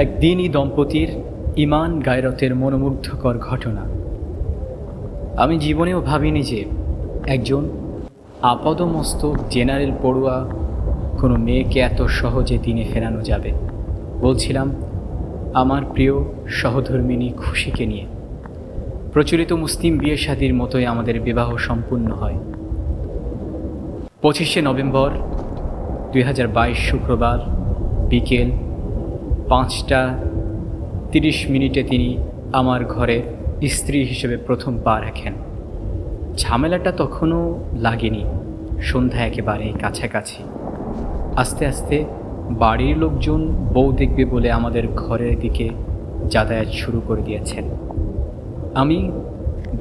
একদিনই দম্পতির ইমান গায়রতের মনোমুগ্ধকর ঘটনা। আমি জীবনেও ভাবিনি যে একজন আপাদমস্তক জেনারেল পড়ুয়া কোনো মেয়েকে এত সহজে দিনে ফেরানো যাবে। বলছিলাম আমার প্রিয় সহধর্মিণী খুশিকে নিয়ে। প্রচলিত মুসলিম বিয়ে শাদির মতোই আমাদের বিবাহ সম্পূর্ণ হয়। 25শে নভেম্বর 2022 শুক্রবার বিকেল 5টা 30 তিনি আমার ঘরে স্ত্রী হিসেবে প্রথম পা রাখেন। ঝামেলাটা তখনও লাগেনি, সন্ধ্যা একেবারেই কাছাকাছি। আস্তে আস্তে বাড়ির লোকজন বউ দেখবে বলে আমাদের ঘরের দিকে যাতায়াত শুরু করে দিয়েছেন। আমি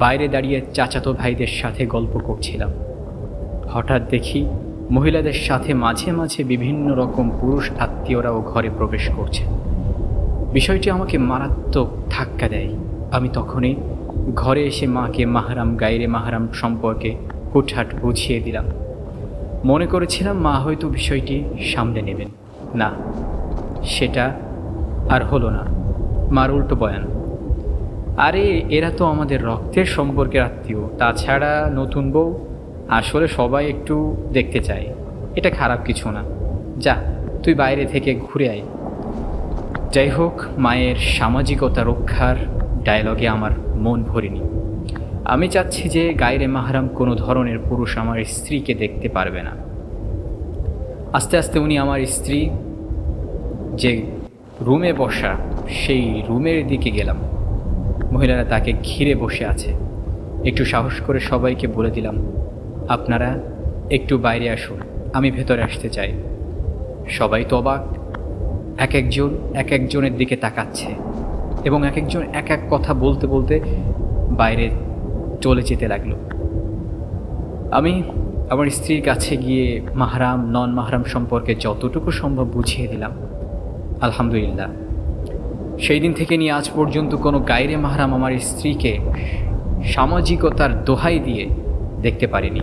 বাইরে দাঁড়িয়ে চাচাতো ভাইদের সাথে গল্প করছিলাম। হঠাৎ দেখি মহিলাদের সাথে মাঝে মাঝে বিভিন্ন রকম পুরুষ আত্মীয়রাও ঘরে প্রবেশ করছে। বিষয়টি আমাকে মারাত্মক ধাক্কা দেয়। আমি তখনই ঘরে এসে মাকে মাহরাম গায়রে মাহরাম সম্পর্কে হুটহাট বুঝিয়ে দিলাম। মনে করেছিলাম মা হয়তো বিষয়টি সামলে নেবেন। না, সেটা আর হলো না। মার উল্টো বয়ান, আরে এরা তো আমাদের রক্তের সম্পর্কের আত্মীয়, তাছাড়া নতুন বউ আসলে সবাই একটু দেখতে চায়, এটা খারাপ কিছু না, যা তুই বাইরে থেকে ঘুরে আয়। যাই হোক, মায়ের সামাজিকতা রক্ষার ডায়লগে আমার মন ভরেনি। আমি চাচ্ছি যে গায়রে মাহরাম কোনো ধরনের পুরুষ আমার স্ত্রীকে দেখতে পারবে না। আস্তে আস্তে উনি আমার স্ত্রী যে রুমে বসা, সেই রুমের দিকে গেলাম। মহিলারা তাকে ঘিরে বসে আছে। একটু সাহস করে সবাইকে বলে দিলাম, আপনারা একটু বাইরে আসুন, আমি ভেতরে আসতে চাই। সবাই তো অবাক, এক একজনের দিকে তাকাচ্ছে এবং এক একজন এক এক কথা বলতে বলতে বাইরে চলে যেতে লাগলো। আমি আমার স্ত্রীর কাছে গিয়ে মাহরাম নন মাহরাম সম্পর্কে যতটুকু সম্ভব বুঝিয়ে দিলাম। আলহামদুলিল্লাহ, সেই দিন থেকে নিয়ে আজ পর্যন্ত কোনো গায়রে মাহরাম আমার স্ত্রীকে সামাজিকতার দোহাই দিয়ে দেখতে পারিনি।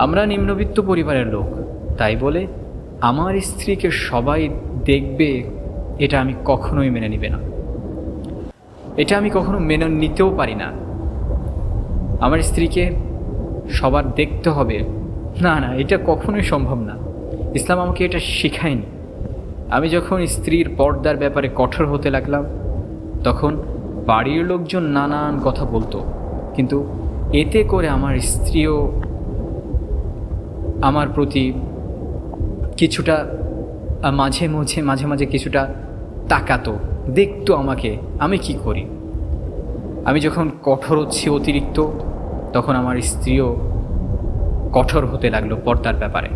আমরা নিম্নবিত্ত পরিবারের লোক, তাই বলে আমার স্ত্রীকে সবাই দেখবে এটা আমি কখনোই মেনে নিবে না। এটা আমি কখনো মেনে নিতেও পারি না। আমার স্ত্রীকে সবার দেখতে হবে, না না, এটা কখনোই সম্ভব না। ইসলাম আমাকে এটা শেখায়নি। আমি যখন স্ত্রীর পর্দার ব্যাপারে কঠোর হতে লাগলাম, তখন বাড়ির লোকজন নানান কথা বলতো, কিন্তু এতে করে আমার স্ত্রীও আমার প্রতি কিছুটা মাঝে মাঝে কিছুটা তাকাতো, দেখতো আমাকে আমি কি করি। আমি যখন কঠোর হচ্ছি অতিরিক্ত, তখন আমার স্ত্রীও কঠোর হতে লাগলো পর্দার ব্যাপারে।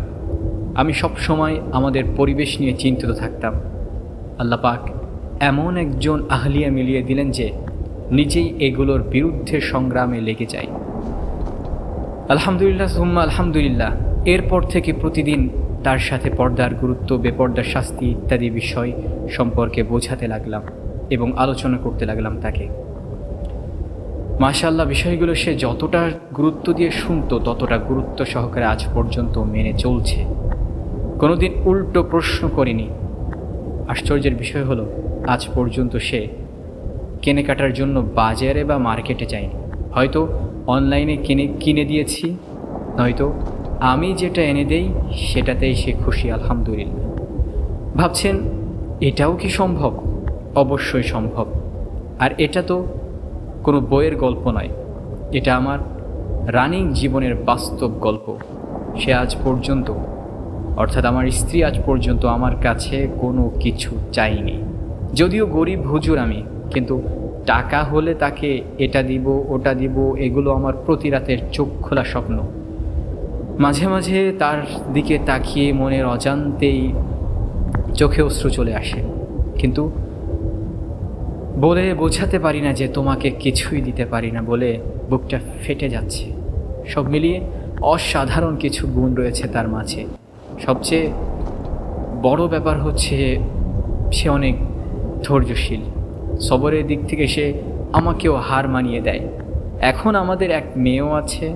আমি সব সময় আমাদের পরিবেশ নিয়ে চিন্তিত থাকতাম। আল্লাহ পাক এমন একজন আহলিয়া মিলিয়ে দিলেন যে নিজেই এগুলোর বিরুদ্ধে সংগ্রামে লেগে যায়। আলহামদুলিল্লাহ সুম্মা আলহামদুলিল্লাহ। এরপর থেকে প্রতিদিন তার সাথে পর্দার গুরুত্ব, বেপর্দার শাস্তি ইত্যাদি বিষয় সম্পর্কে বোঝাতে লাগলাম এবং আলোচনা করতে লাগলাম তাকে। মাশাআল্লাহ, বিষয়গুলো সে যতটা গুরুত্ব দিয়ে শুনতো ততটা গুরুত্ব সহকারে আজ পর্যন্ত মেনে চলছে। কোনোদিন উল্টো প্রশ্ন করিনি। আশ্চর্যের বিষয় হলো, আজ পর্যন্ত সে কেনাকাটার জন্য বাজারে বা মার্কেটে যায়নি। হয়তো অনলাইনে কিনে দিয়েছি, নয়তো আমি যেটা এনে দেই সেটাতেই সে খুশি। আলহামদুলিল্লাহ। ভাবছেন এটাও কি সম্ভব? অবশ্যই সম্ভব। আর এটা তো কোনো বইয়ের গল্প নয়, এটা আমার রানিং জীবনের বাস্তব গল্প। সে আজ পর্যন্ত, অর্থাৎ আমার স্ত্রী আজ পর্যন্ত আমার কাছে কোনো কিছু চাইনি। যদিও গরিব হুজুর আমি, কিন্তু টাকা হলে তাকে এটা দিব ওটা দিব, এগুলো আমার প্রতি রাতের চোখ খোলা স্বপ্ন। মাঝে মাঝে তার দিকে তাকিয়ে মনের অজান্তেই চোখে অশ্রু চলে আসে, কিন্তু বলে বোঝাতে পারি না যে তোমাকে কিছুই দিতে পারি না, বলে বুকটা ফেটে যাচ্ছে। সব মিলিয়ে অসাধারণ কিছু গুণ রয়েছে তার মাঝে। সবচেয়ে বড় ব্যাপার হচ্ছে সে অনেক ধৈর্যশীল। সবরের দিক থেকে সে আমাকেও হার মানিয়ে দেয়। এখন আমাদের এক মেয়েও আছে।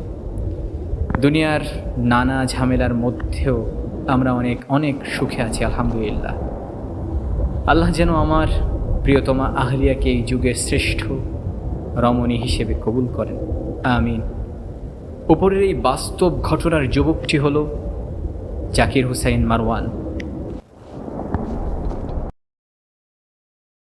দুনিয়ার নানা ঝামেলার মধ্যেও আমরা অনেক অনেক সুখে আছি আলহামদুলিল্লাহ। আল্লাহ যেন আমার প্রিয়তমা আহলিয়াকে এই যুগের শ্রেষ্ঠ রমণী হিসেবে কবুল করেন, আমিন। উপরের এই বাস্তব ঘটনার যুবকটি হল জাকির হুসাইন মারওয়ান।